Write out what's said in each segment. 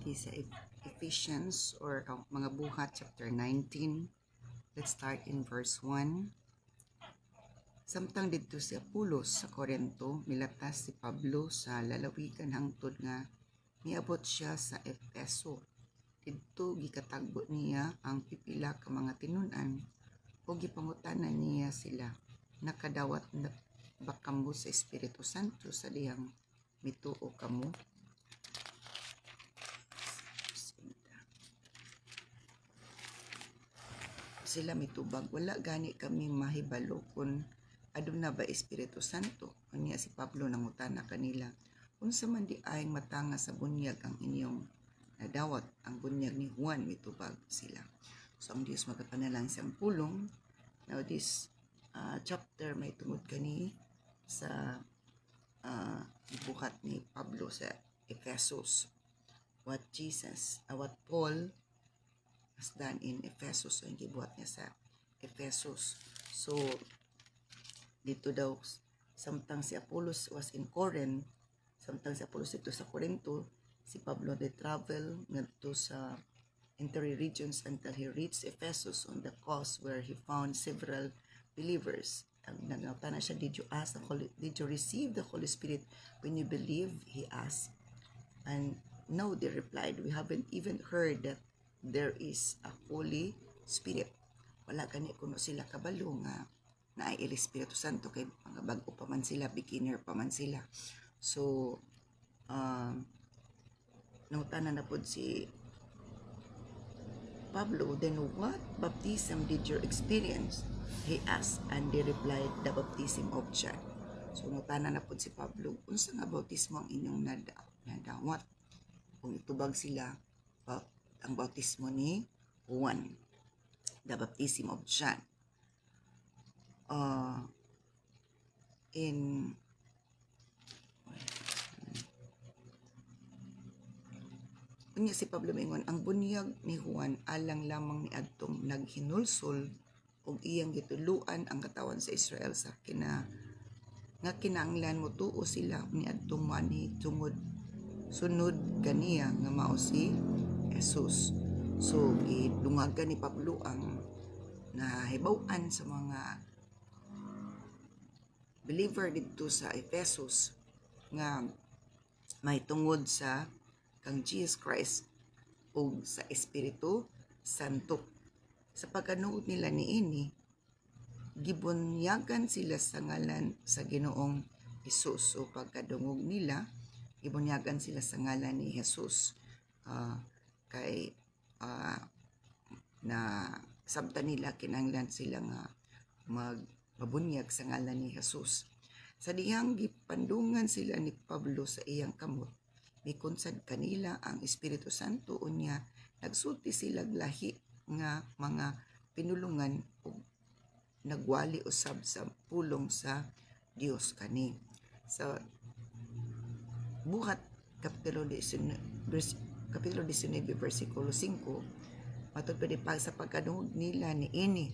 study sa Ephesians or mga buhat chapter 19. Let's start in verse 1. Samtang didto si Apolos sa Corinto, milatas si Pablo sa lalawigan hangtod nga niabot siya sa Efeso. Didto gikatagbo niya ang pipila ka mga tinun-an o gipangutanan niya sila, nakadawat na ba kamo sa Espiritu Santo sa dihang mituo kamo? Sila mitubag, wala gani kami mahibalo kung aduna ba Espiritu Santo. Unya si Pablo nangutana kanila, unsa man di ay matanga sa bunyag ang inyong nadawat, ang bunyag ni Juan, mitubag sila. So ang Dios magpanalang siyang pulong. Now this chapter may tungod kani sa buhat ni Pablo sa Ephesus. What Paul has done in Ephesus, ang gibuhat niya sa Ephesus. So dito daw, samtang si Apollos was in Corinth, samtang si Apollos dito sa Corinto, si Pablo de travel ngadto sa interior regions until he reached Ephesus on the coast, where he found several believers. Ang nagtana siya, did you receive the Holy Spirit when you believe? He asked. And no, they replied, we haven't even heard that there is a Holy Spirit. Wala gani kuno sila kabalo nga na ay Espiritu Santo, kay mga bago pa man sila, beginner pa man sila. So nangutana na pod si Pablo, then what baptism did you experience? He asked, and they replied, the baptism of John. So nangutana na pod si Pablo, unsa nga bautismo ang inyong nadawat? Kung itubag sila, ang bautismo ni Juan, the baptism of John. Unya si Pablo mingon, ang bunyag ni Juan alang lamang ni adtong naghinulsol og iyang gituluan ang katawan sa Israel sa kinahanglan mo tuo sila ni adtong mani tungod sunod kaniya nga mao si Jesus. So gidungagan ni Pablo ang nahibaw-an sa mga believer dito sa Ephesus nga may tungod sa kang Jesus Christ o sa Espiritu Santo. Sa pagkanuod nila niini, gibunyagan sila sa ngalan sa Ginoong Jesus. So pagkadungog nila, gibunyagan sila sa ngalan ni Jesus. Na sabta nila kinahanglan sila nga mabunyag sa ngalan ni Jesus. Sa dihang gipandungan sila ni Pablo sa iyang kamot, mikunsad kanila ang Espiritu Santo, unya nagsulti sila lahi nga mga pinulungan o nagwali usab sa pulong sa Dios kani. Sa buhat kapitulo 19 versikulo 5, matod pa sa pagkadungog nila ni ini,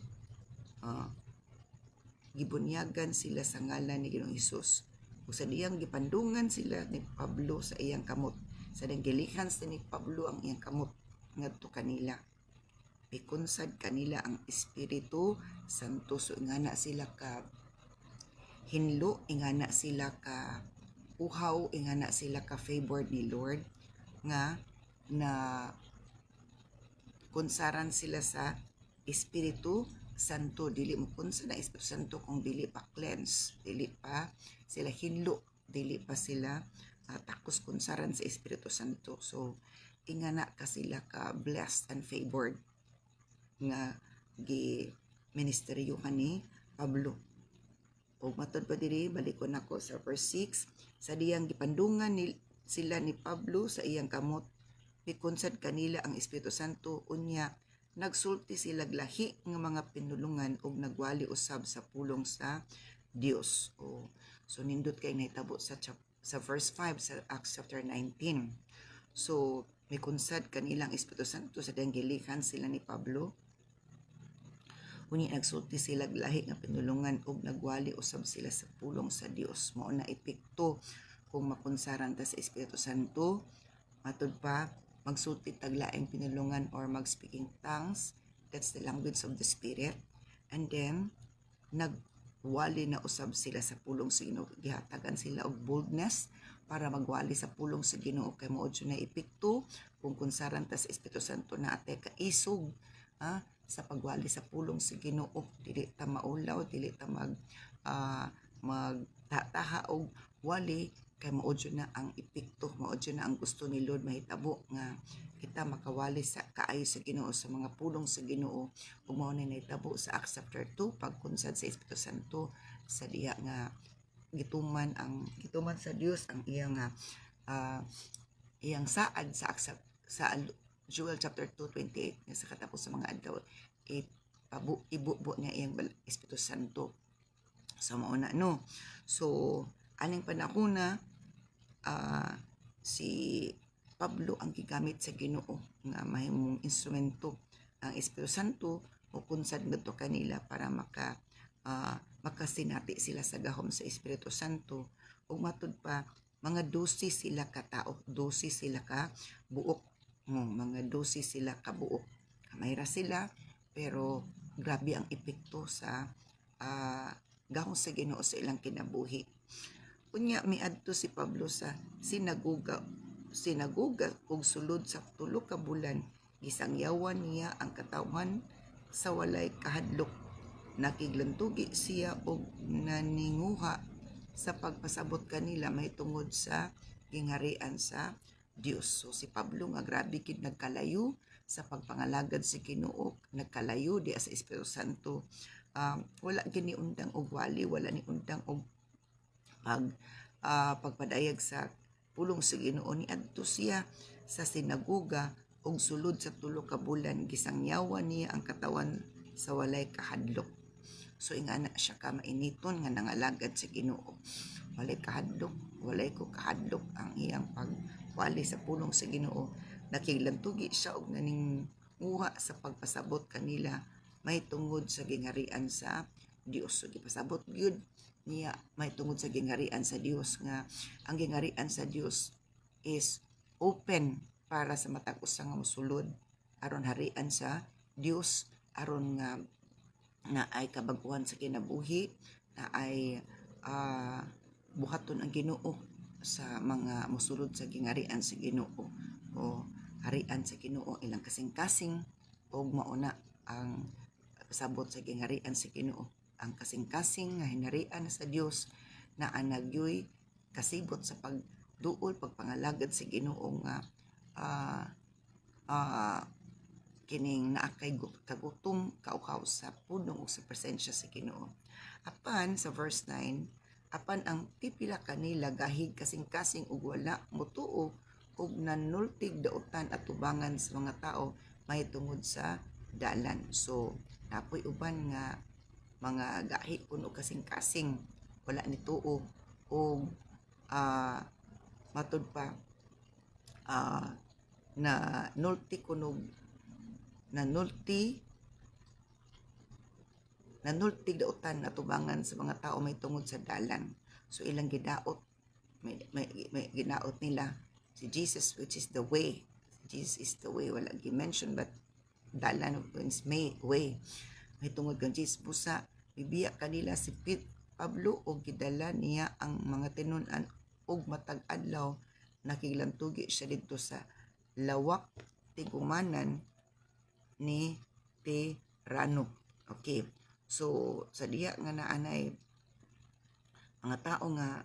gibunyagan sila sa ngalan ni Ginoong Hesus. Ug sa diyang gipandungan sila ni Pablo sa iyang kamot, sa diyang gilihan sa ni Pablo ang iyang kamot ngadto kanila, ikunsad kanila ang Espiritu Santo. So ingana sila ka hinlo, ingana sila ka uhaw, ingana sila ka favored ni Lord nga na kunsaran sila sa Espiritu Santo. Dili mo kunsa na Espiritu Santo kung dili pa cleanse, dili pa sila hinlo, dili pa sila takos kunsaran sa Espiritu Santo. So ingana ka sila ka blessed and favored nga gi-ministeryohan ni Pablo. O matod pa diri, balikon nako sa verse 6, sa diyang gipandungan sila ni Pablo sa iyang kamot, mikunsad kanila ang Espiritu Santo, unya nagsulti sila lahi nga mga pinulungan og nagwali usab sa pulong sa Dios. So nindot kay nahitabo sa verse 5 sa Acts chapter 19. So mikunsad kanilang Espiritu Santo sa diyang gilihan sila ni Pablo, unya nagsulti sila lahi nga pinulungan og nagwali usab sila sa pulong sa Dios. Mao na epekto kung makunsaran ta sa Espiritu Santo. Matod pa, magsulti taglaing pinulungan or mag-speaking tongues. That's the language of the Spirit. And then, nagwali na usab sila sa pulong sa Ginoo. Gihatagan sila og boldness para magwali sa pulong sa Ginoo. Kay mao na epekto kung kunsaran ta sa Espiritu Santo na ate kaisog sa pagwali sa pulong sa Ginoo. Dili ta maulaw, dili ta magtataha og wali, kay mao na ang epekto, mao na ang gusto ni Lord mahitabo nga kita makawali sa kaayo sa Ginoo, sa mga pulong sa Ginoo. Ug mao na nahitabo sa Acts chapter 2 pagkunsad sa Espiritu Santo sa diha nga gituman sa Dios ang iyang saad sa Joel chapter 2:28 nga sa katapos sa mga adlaw ibubo niya iyang Espiritu Santo sa mauna no. So aning panahon si Pablo ang gigamit sa Ginoo nga mahimong instrumento ang Espiritu Santo o kunsad ngadto kanila para makasinati sila sa gahom sa Espiritu Santo. Ug matud pa mga 12 sila ka tao, 12 sila ka buok, mga 12 sila ka buok. Kamayra sila pero grabe ang epekto sa gahom sa Ginoo sa ilang kinabuhi. Unya miadto si Pablo sa sinagoga ug sulod sa 3 ka bulan gisangyawan niya ang katawhan sa walay kahadlok. Nakiglantugi siya og naninguha sa pagpasabot kanila may tungod sa gingharian sa Dios. So si Pablo nga grabe gid nagkalayo sa pagpangalagad sa Ginoo, nagkalayo di sa Espiritu Santo. Wala gini undang og wali, wala ni undang og pagpadayag sa pulong sa Ginoo. Niadto siya sa sinagoga og sulod sa 3 ka bulan gisangyawan niya ang katawan sa walay kahadlok. So ingana siya ka mainiton nga nangalagad sa Ginoo. Walay ko kahadlok ang iyang pagwali sa pulong sa Ginoo. Nakiglantugi siya og naninguha sa pagpasabot kanila may tungod sa gingharian sa Dios. So gipasabot gyud niya may tungod sa gingharian sa Dios nga ang gingharian sa Dios is open para sa matag usa nga mosulod aron harian sa Dios, aron nga na ay kabaguhan sa kinabuhi, na ay buhaton ang Ginoo sa mga mosulod sa gingharian sa Ginoo o harian sa Ginoo ilang kasing-kasing og mauna ang pasabot sa gingharian sa Ginoo. Ang kasing-kasing nga hinarian sa Dios na anagyoy kasibot sa pagduol pagpangalagad sa Ginoo nga kining naakay kagutom kaukaw sa pudong o sa presensya sa Ginoo. Apan sa verse 9, apan ang pipila kanila gahig kasing-kasing ug wala motuo ug nanultig dautan at tubangan sa mga tao may tungod sa dalan. So napoy uban nga mga gahi kuno kasing-kasing wala ni tuo ug matud pa na nulti kunog nanultig dautan na tubangan sa mga tao may tungod sa dalan. So ilang gidaot may ginaot nila si Jesus, which is the way. Jesus is the way, wala gi-mention but dalan means way. May tungod kang Jesus busa bibiya kanila si Pablo og gidala niya ang mga tinun-an og matag adlaw nakiglantugi siya didto sa lawak tigumanan ni Tirano. Okay. So sa diha nga naanay mga tao nga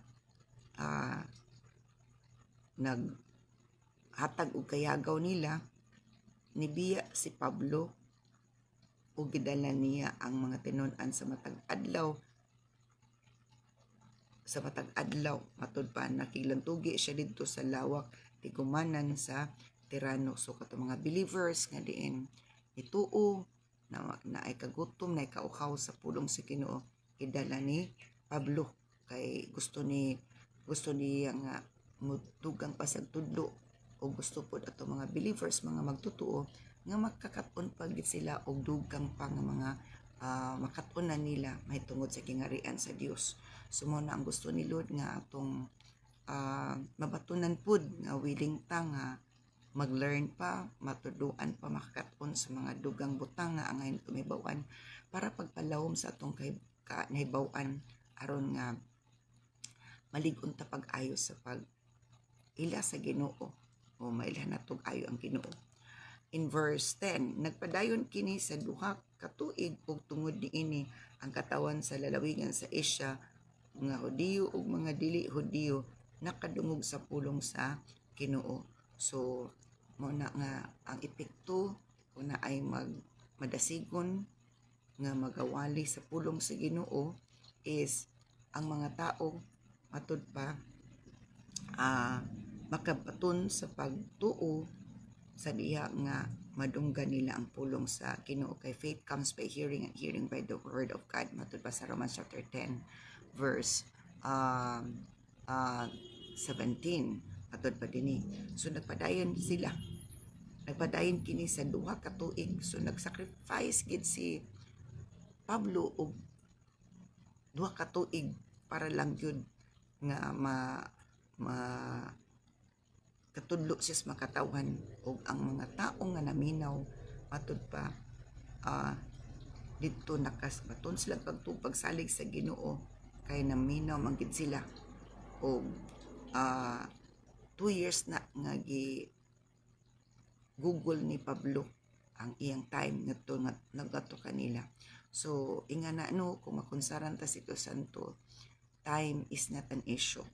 naghatag og kayagaw nila, nibiya si Pablo o gidala niya ang mga tinun-an sa matag adlaw matud pa nakiglantugi siya didto sa lawak tigumanan sa Tirano. So kato mga believers nga diin ituo na ay kagutom na ay kaukaw sa pulong sa Ginoo, idala ni Pablo kay gusto niya nga mudugang pasag tudlo o gusto pod ato mga believers mga magtutuo nga magkakaton pag sila og dugang pa nga mga makatunan nila may tungod sa gingharian sa Dios. So mo na ang gusto ni Lord nga atong mabatunan pud nga willing ta nga mag-learn pa, matuduan pa, makakaton sa mga dugang butang nga angayon kumibawan para pagpalawom sa atong nahibawan aron nga malig-on ta pag-ayo sa pag ila sa Ginoo o mailhan natog ayo ang Ginoo. In verse 10, nagpadayon kini sa duha ka tuig ug tungod niini ang katawan sa lalawigan sa Asia, mga Hudiyo ug mga dili Hudiyo nakadungog sa pulong sa Ginoo. So mo na nga ang epekto kung na ay madasigon nga magawali sa pulong sa Ginoo is ang mga tao matud pa makabaton sa pagtuo sa diha nga madunggan nila ang pulong sa Ginoo. Kay faith comes by hearing and hearing by the word of God, matud pa sa Romans chapter 10 verse 17 matud pa dinhi. So nagpadayon kini sa duha ka tuig. So nagsacrifice gid si Pablo og duha ka tuig para lang gyud nga katudlo sis makatawhan og ang mga tao nga naminaw matud pa dito baton sila pagsalig sa Ginoo kay naminaw man gid sila og 2 years na nga Google ni Pablo ang iyang time ngadto nga nagato kanila. So inga na kung makonsaran ta si Santo, time is not an issue.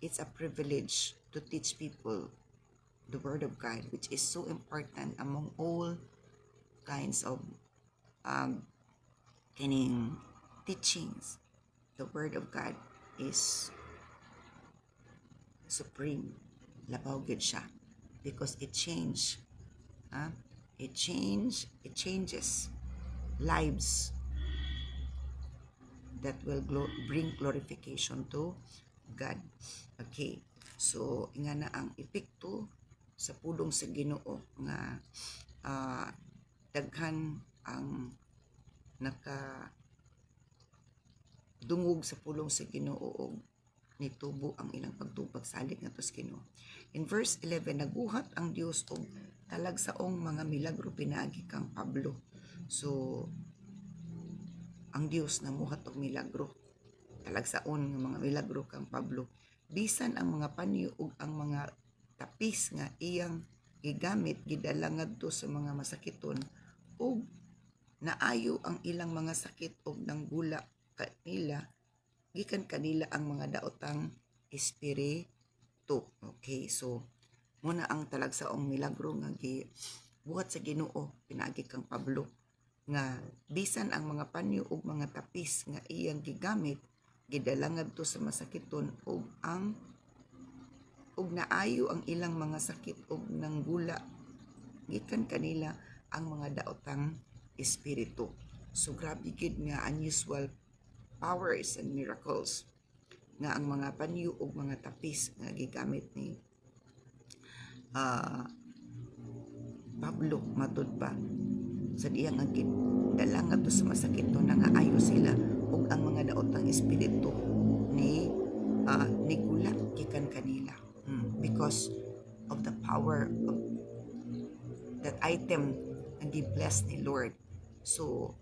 It's a privilege to teach people the word of God, which is so important among all kinds of kining teachings. The word of God is supreme. Labaw gid siya because it changes lives that will bring glorification to God. Okay, so nga na ang epekto sa pulong sa Ginoo nga daghan ang nakadungog sa pulong sa Ginoo og nitubo ang ilang pagtubag salig ngadto sa Ginoo. In verse 11, naguhat ang Dios og talagsaong mga milagro pinaagi kang Pablo. So ang Dios namuhat og milagro, talagsaon nga mga milagro kang Pablo. Bisan ang mga panyo ug ang mga tapis nga iyang gigamit gidala ngadto sa mga masakiton ug naayo ang ilang mga sakit ug nanggula kanila gikan kanila ang mga daotang espiritu. Okay, so muna ang talagsaong milagro nga gibuhat sa Ginoo pinaagi kang Pablo nga bisan ang mga panyo ug mga tapis nga iyang gigamit gidala ngadto sa masakiton ug naayo ang ilang mga sakit ug nanggula gikan kanila ang mga daotang espiritu. So grabe gid nga unusual powers and miracles nga ang mga panyo ug mga tapis nga gigamit ni Pablo matud pa sa diyang ang dala ngadto sa masakiton na nga ayo sila ug ang mga daotang espiritu ni gulat gikan kanila because of the power of that item ang gi-bless ni Lord. So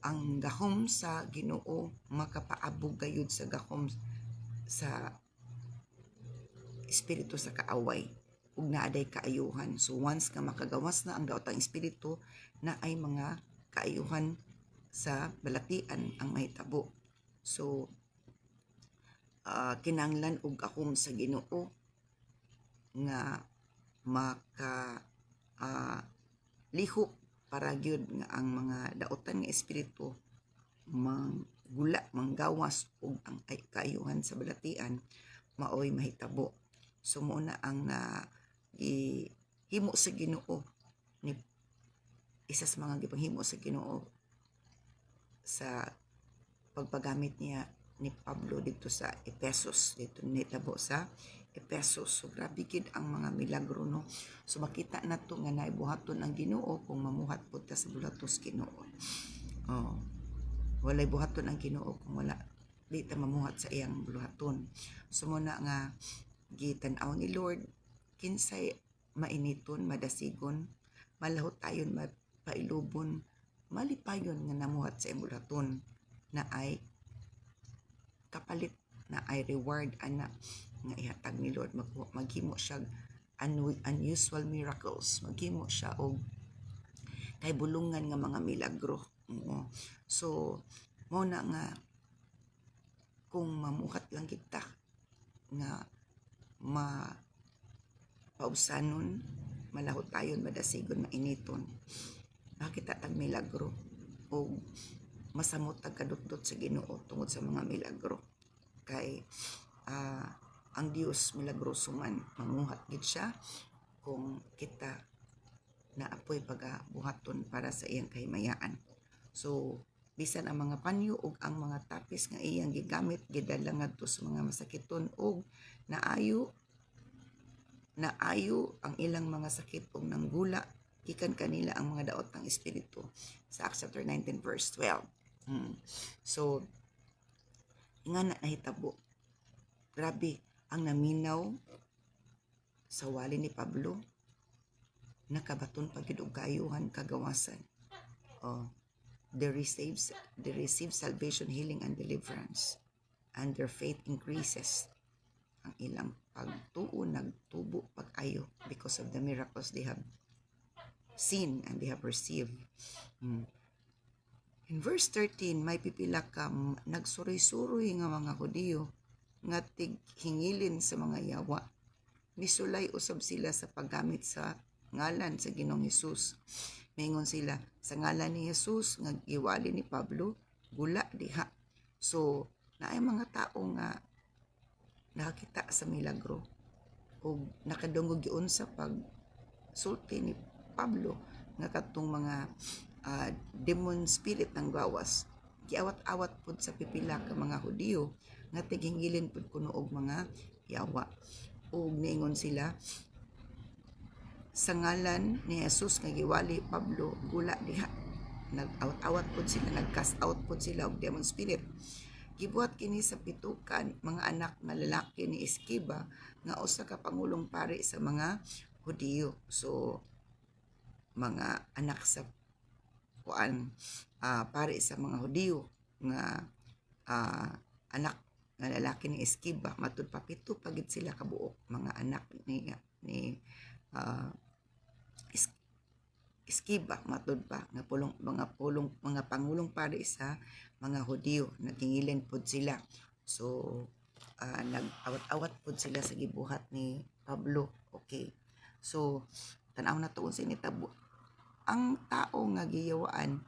ang gahom sa Ginoo makapaabog gayud sa gahom sa espiritu sa kaaway ug naaday kaayuhan. So once nga makagawas na ang daotang espiritu na ay mga kaayuhan sa balatian ang mahitabo. So kinahanglan og gahom sa Ginoo nga maka lihok para gyud nga ang mga daotan nga espiritu manggula, manggawas og ang kaayuhan sa balatian maoy mahitabo. So muna ang himo sa Ginoo ni isa sa mga gipanghimo sa Ginoo sa pagpagamit niya ni Pablo dito sa Ephesus, dito nitabo sa Ephesus. So grabe gid ang mga milagro no. So makita nato nga naibuhaton ang Ginoo kung mamuhat pud ta sa bulatos Ginoo. Walay buhaton ang Ginoo kung wala di ta mamuhat sa iyang buluhaton. So muna nga gitan-aw ni Lord kinsay mainiton, madasigon, malahot tayon, mapailubon, malipayon nga namuhat sa emulaton na ay kapalit, na ay reward ana nga ihatag ni Lord. Maghimo siya unusual miracles, maghimo siya og kay bulungan nga mga milagro. So mo na nga kung mamuhat lang kita nga paubsanon, malahot tayon, madasigon, mainiton, makita tag milagro o masamot tag kadukdot sa Ginoo tungod sa mga milagro. Kay ang Dios milagroso man, mamuhat gid siya kung kita naapoy pagabuhaton para sa iyang kahimayaan. So bisan ang mga panyo ug ang mga tapis nga iyang gigamit gidala ngadto sa mga masakiton ug naayo ang ilang mga sakit ug nanggula gikan kanila ang mga daot ng espiritu sa Acts chapter 19 verse 12. So nga nahitabo, grabe ang naminaw sa wali ni Pablo, nakabaton pagid og kaayuhan, kagawasan. They receive salvation, healing, and deliverance, and their faith increases. Ang ilang pagtuo nagtubo pag-ayo because of the miracles they have seen and they have received. In verse 13, may pipila ka nagsuroy-suroy nga mga Hudiyo nga tighingilin sa mga yawa. Misulay usab sila sa paggamit sa ngalan sa Ginoong Hesus. Maingon sila, sa ngalan ni Hesus nga giwali ni Pablo, gula diha. So naay mga tao nga nakakita sa milagro o nakadungog giun sa pagsulti ni Pablo nga katong mga demon spirit ng gawas. Giawat-awat pud sa pipila ka mga Hudiyo nga tighingilin pud kuno og mga yawa. O niingon sila, sa ngalan ni Jesus nga giwali Pablo, gula diha. Nag-awat-awat pud sila, nag-cast out pud sila og demon spirit. Gibuhat kini sa pitukan mga anak nga lalaki ni Esquiva nga usa ka pangulong pari sa mga Hudiyo. So mga anak sa pari sa mga Hudiyo nga anak nga lalaki ni Esquiva, matud pa pito pagid sila kabuok mga anak ni Esquiva, matud pa nga mga pangulong pari sa mga Hudiyo, nagingilin pud sila. So nag-awat-awat pud sila sa gibuhat ni Pablo. Okay, so tanaw na tuon sa initabo, ang tao nga giyawaan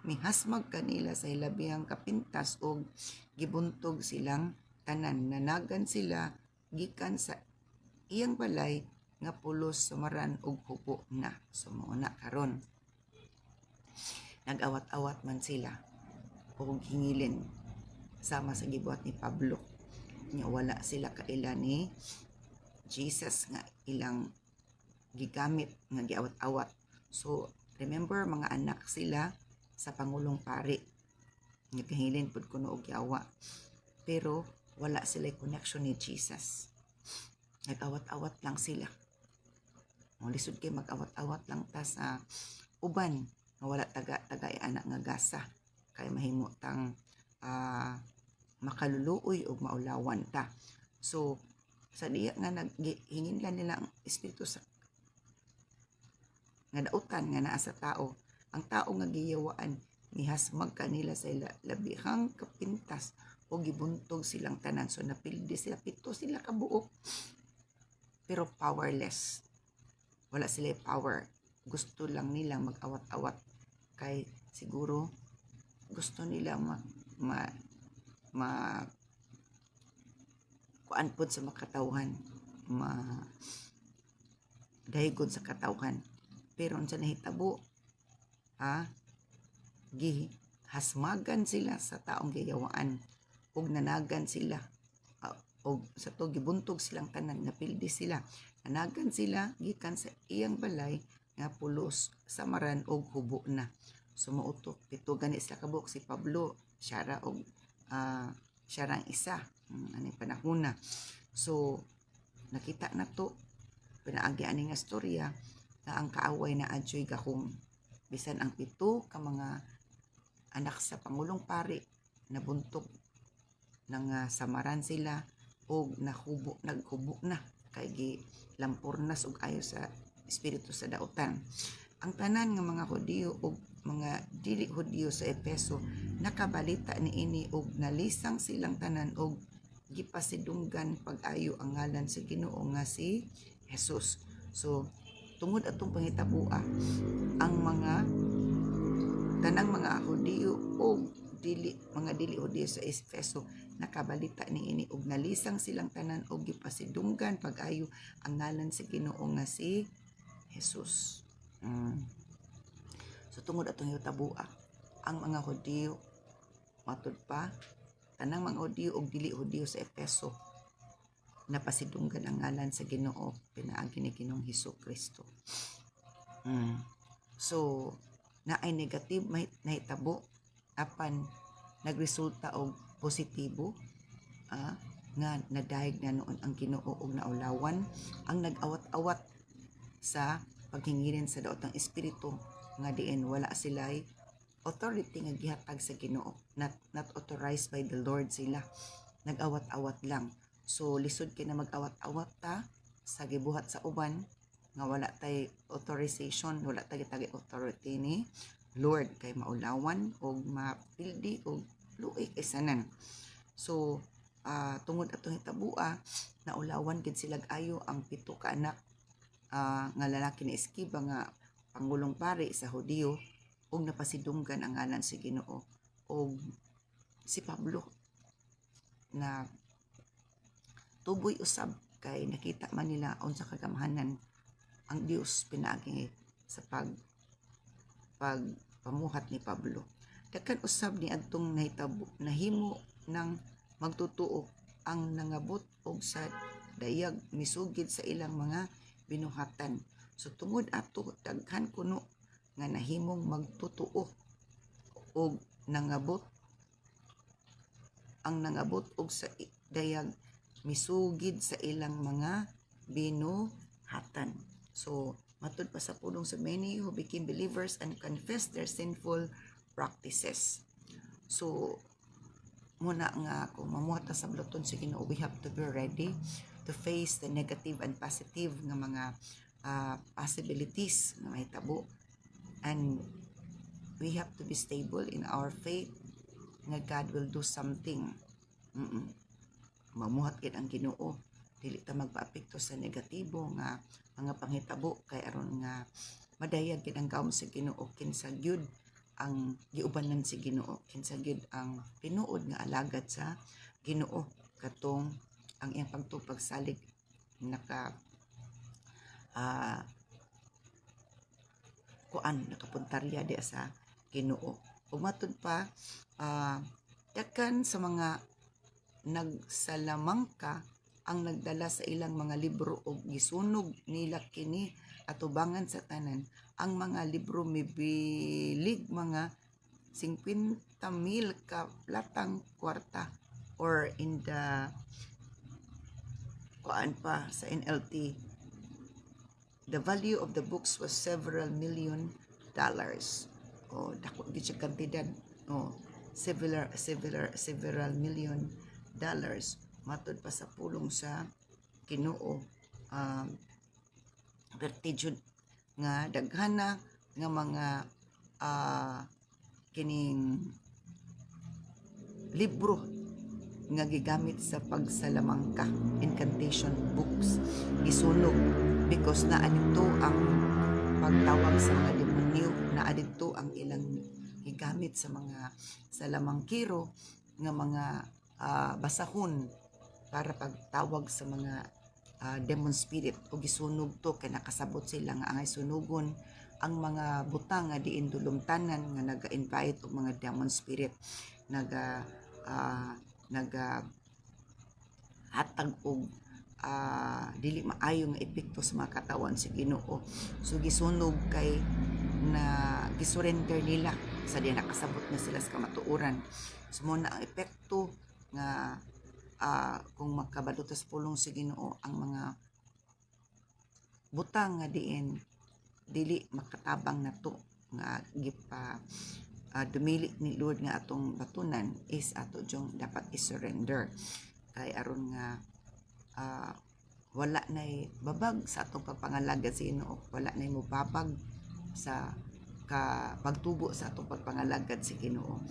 mihasmag kanila sa hilabihang kapintas og gibuntog silang tanan, nanagan sila gikan sa iyang balay nga pulos, sumaran og hubo na. So mao na karon nag-awat-awat man sila og hingilin sama sa gibuhat ni Pablo nga wala sila kaila ni Jesus nga ilang gigamit nga giawat-awat. So remember, mga anak sila sa pangulong pari, nagkahilin pud kuno og yawa, pero wala sila connection ni Jesus. Nag-awat-awat lang sila. Lisod kay mag-awat-awat lang ta sa uban nga wala taga anak nga gasa, kay mahimo tang makaluluoy og maulawan ta. So sa diya nga naghinginlan nila ang espiritu sa nga dautan nga naa sa tao, ang tao nga giyawaan mihasmag kanila sa labihang kapintas o gibuntog silang tanan. So napildi sila, pito sila kabuok, pero powerless, wala sila power. Gusto lang nila mag-awat-awat, kay siguro gusto nila kuan pod sa makatawhan, dahigon sa katawhan. Pero unsa nahitabo, gihasmagan sila sa taong giyawaan ug nanagan sila, og sa to gibuntog silang tanan, napildi sila, nanagan sila gikan sa iyang balay nga pulos, samaran og hubo na. So mauto pito gani sila kabuk. Si Pablo siya ra og siya ra ang isa aning panahona. So nakita na to, pinaagi ani nga storya na ang kaaway na adyoy gahom. Bisan ang 7 ka mga anak sa Pangulong Pari nabuntog nang samaran sila og naghubo na kay gilampurnas og ayo sa espiritu sa dautan. Ang tanan nga mga Hudiyo ug mga dili Hudiyo sa Efeso nakabalita niini og nalisang silang tanan og gipasidunggan pag-ayo ang ngalan sa Ginoo nga si Jesus. So tungod atong panghitabua ang mga tanang mga Hudiyo o mga dili Hudiyo sa Efeso nakabalita niini og nalisang silang tanan og gipasidunggan pag-ayo ang ngalan sa Ginoo nga si Jesus. So tungod atong hitabua ang mga Hudiyo matud pa tanang mga Hudiyo og dili Hudiyo sa Efeso napasidunggan ang ngalan sa Ginoo pinaagi ni Ginoong Hesukristo. So naay negative nahitabo apan nagresulta og positibo nga nadayeg na noon ang Ginoo og naulawan ang nag-awat-awat sa paghingilin sa daotang espiritu nga diin wala sila'y authority nga gihatag sa Ginoo, not authorized by the Lord sila, nag-awat-awat lang. So lisod kay na mag-awat-awat ta sa gibuhat sa uban nga wala tay authorization, wala tay authority ni Lord kay maulawan og mapildi og luoy kay sanan. So tungod atong hitabua naulawan gid sila ayo ang 7 ka anak nga lalaki ni Esquiva nga Pangulong Pari sa Hudiyo og napasidunggan ang ngalan sa Ginoo og si Pablo na tuboy usab kay nakita man nila unsa kagamhanan ang Dios pinaagi sa pagpamuhat ni Pablo. Daghan usab ni adtong nahimo ng magtutuo ang nangabot og sa dayag misugid sa ilang mga binuhatan. So tungod ato daghan kuno nga nahimong magtutuo og nangabot og sa dayag misugid sa ilang mga binuhatan. So matud pa sa pulong sa many who became believers and confessed their sinful practices. So muna nga kung mamuhat sa bluton sa Ginoo, we have to be ready to face the negative and positive nga mga possibilities na mahitabo, and we have to be stable in our faith nga God will do something. Mamuhat gid ang Ginoo, dili ta magpaapekto sa negatibo nga mga panghitabo kay aron nga madayag gid ang gawom sa Ginoo kinsa gyud ang giubanan si Ginoo, kinsa gyud ang tinuod nga alagad sa Ginoo katong ang iyang pagtupag salig nakapuntarya di sa Ginoo. Ug matud pa dakan sa mga nagsalamangka ang nagdala sa ilang mga libro og gisunog nila kini atubangan sa tanan. Ang mga libro mibilig mga 50,000 ka latang kwarta, or in the sa NLT, the value of the books was several $million. O dako gid siya kantidad. Several $million. Matud pa sa pulong sa Ginoo, vertijud nga daghana nga mga kining libro nga gigamit sa pagsalamangka, incantation books, gisunog because naa dito ang pagtawag sa mga demonyo, naa dito ang ilang gigamit sa mga salamangkiro nga mga basahon para pagtawag sa mga demon spirit o gisunog to kay nakasabot sila nga angay sunugon ang mga butang nga diin dulumtanan nga naga-invite og mga demon spirit hatag og dili maayo nga epekto sa mga katawan sa Ginoo. So gisunog kay na gisurrender nila sa di nakasabot na sila sa kamatuoran. So mo na ang epekto nga kung makabalutas pulong sa Ginoo ang mga butang nga diin dili makatabang nato nga gipa dumili ni Lord nga atong batunan is ato jong dapat i-surrender kay aron nga wala nay babag sa atong pagpangalagad sa Ginoo, wala nay mobabag sa pagtubo sa atong pagpangalagad sa Ginoo.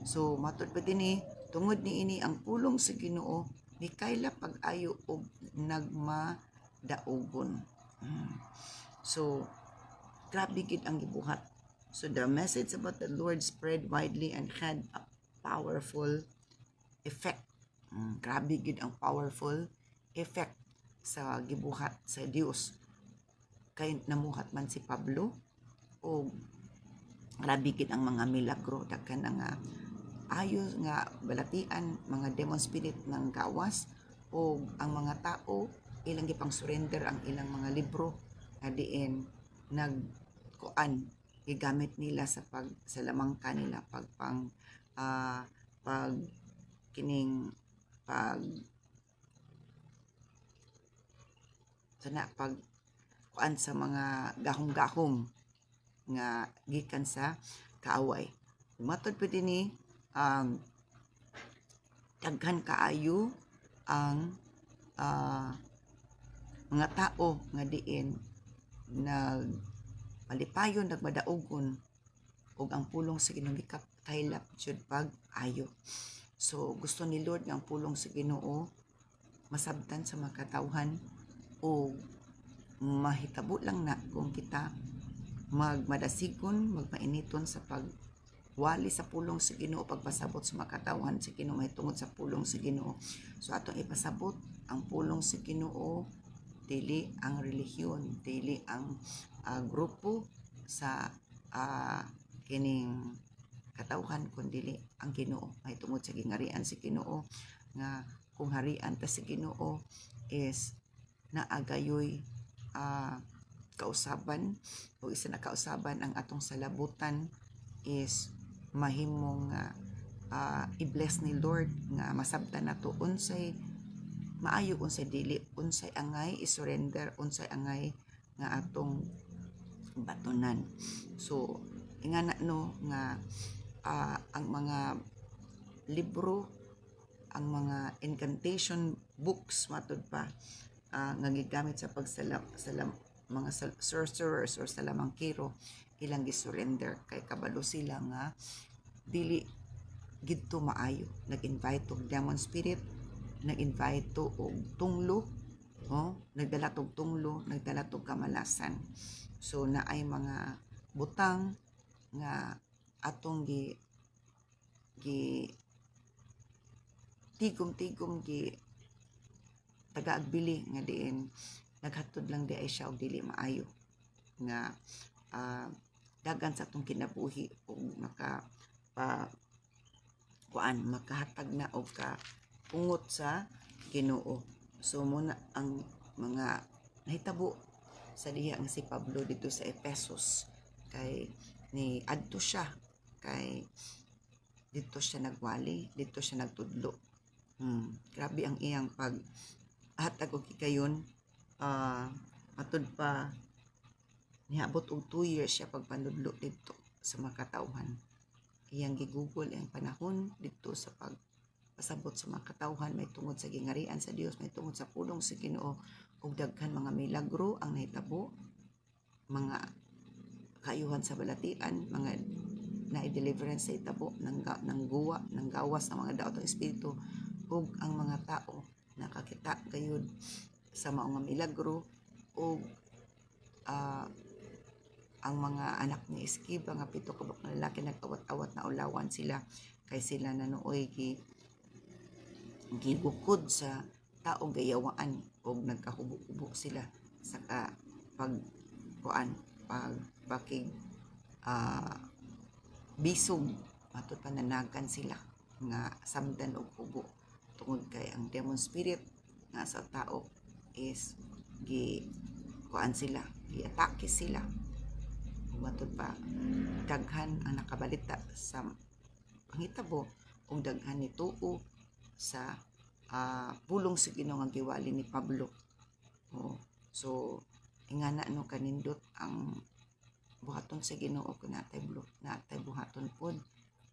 So matud pa dinhi tungod niini ang pulong sa Ginoo ni kaila pag-ayo og nagmadaogon. So grabe gid ang gibuhat. So the message about the Lord spread widely and had a powerful effect. Grabe gid ang powerful effect sa gibuhat sa Dios. Kay namuhat man si Pablo o grabe gid ang mga milagro, daghan nga ayos nga balatian, mga demon spirit ng gawas o ang mga tao ilang gipang surrender ang ilang mga libro nga diin nagkuan gigamit nila sa lamangka nila pag kining pag kuan sa mga gahong-gahong nga gikan sa kaaway. Matod pa dinhi daghan kaayo ang mga tao nga diin nagpalipayon, nagmadaogon og ang pulong sa Ginoo kailap jud pag-ayo. So gusto ni Lord nga ang pulong sa Ginoo masabtan sa mga katawhan o mahitabo lang na kung kita magmadasigon, magmainiton sa pagwali sa pulong sa Ginoo, pagpasabot sa mga katawhan sa Ginoo mahitungod sa pulong sa Ginoo. So atong ipasabot ang pulong sa Ginoo, dili ang relihiyon, dili ang grupo sa kining katawhan kundi ang Ginoo mahitungod sa gingarian sa Ginoo nga kung harian ta sa Ginoo is naagayoy kausaban o isa na kausaban ang atong salabutan is mahimong i-bless ni Lord nga masabtan nato unsay maayo, unsay dili, unsay angay i-surrender, unsay angay nga atong batunan. So ingana no nga ang mga libro, ang mga incantation books matud pa nga gigamit sa mga sorcerers or salamangkiro ilang gisurrender kay kabalo sila nga dili gidto maayo. Nag-invite og demon spirit, nag-invite og tunglo, nagdala tog tunglo, nagdala tog kamalasan. So naay mga butang nga atong gi tigom-tigom gi tagaagbili nga diin naghatod lang di ay siya og dili maayo nga dagan sa atong kinabuhi og makahatag na og ungot sa Ginoo. So muna ang mga nahitabo sa diha ang si Pablo dito sa Efesos kay ni adto siya kay dito siya nagwali, dito siya nagtudlo. Grabe ang iyang paghatag og hikayon. Matud pa niabot og 2 years siya pagpanudlo dito sa mga katawhan. Iyang gigugol ang panahon dito sa pagpasabot sa mga katawhan may tungod sa gingarian sa Dios, may tungod sa pulong sa Ginoo ug daghan mga milagro ang nahitabo, mga kaayuhan sa balatian, mga na-deliverance sa itabo ng guwa, ng gawas ng mga daotang espiritu ug ang mga tao nakakita gayud sa mga milagro ug ang mga anak ni Esquiva nga 7 ka na lalaki nag-awat-awat na ulawan sila kay sila nanuoy gibukod sa taong gayawaan ug nagkahubo-hubo sila sa pagbakig bisog matud pananagan sila nga samdan og hubo tungod kay ang demon spirit nga sa tao is giatake sila. Matud pa daghan ang nakabalita sa pangitabo ug daghan ni tuo sa pulong sa Ginoo nga giwali ni Pablo. So ingana no kanindot ang buhaton sa Ginoo kun natay buhaton pod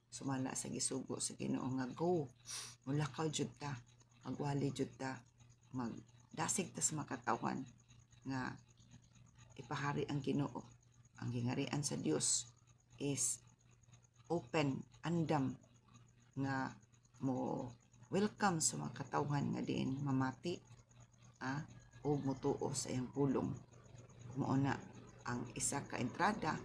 sumala sa gisugo sa Ginoo nga go mulakaw jud ta magwali jud ta magdasig ta sa makatawan nga ipahari ang Ginoo. Ang gingarian sa Dios is open andam nga mo welcome sa mga katawhan nga diin mamati o mutuo sa iyang pulong. Mao na ang isa ka entrada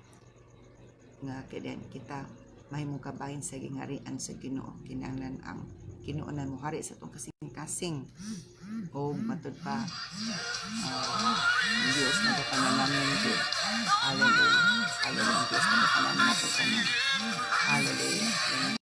nga keden kita mahimong kabahin sa gingarian sa Ginoo. Kinahanglan ang Ginoo na mohari sa tong kasing-kasing o matud pa Diyos nagakanan namin Diyos. Hallelujah. Hallelujah. Diyos nagakanan namin. Hallelujah.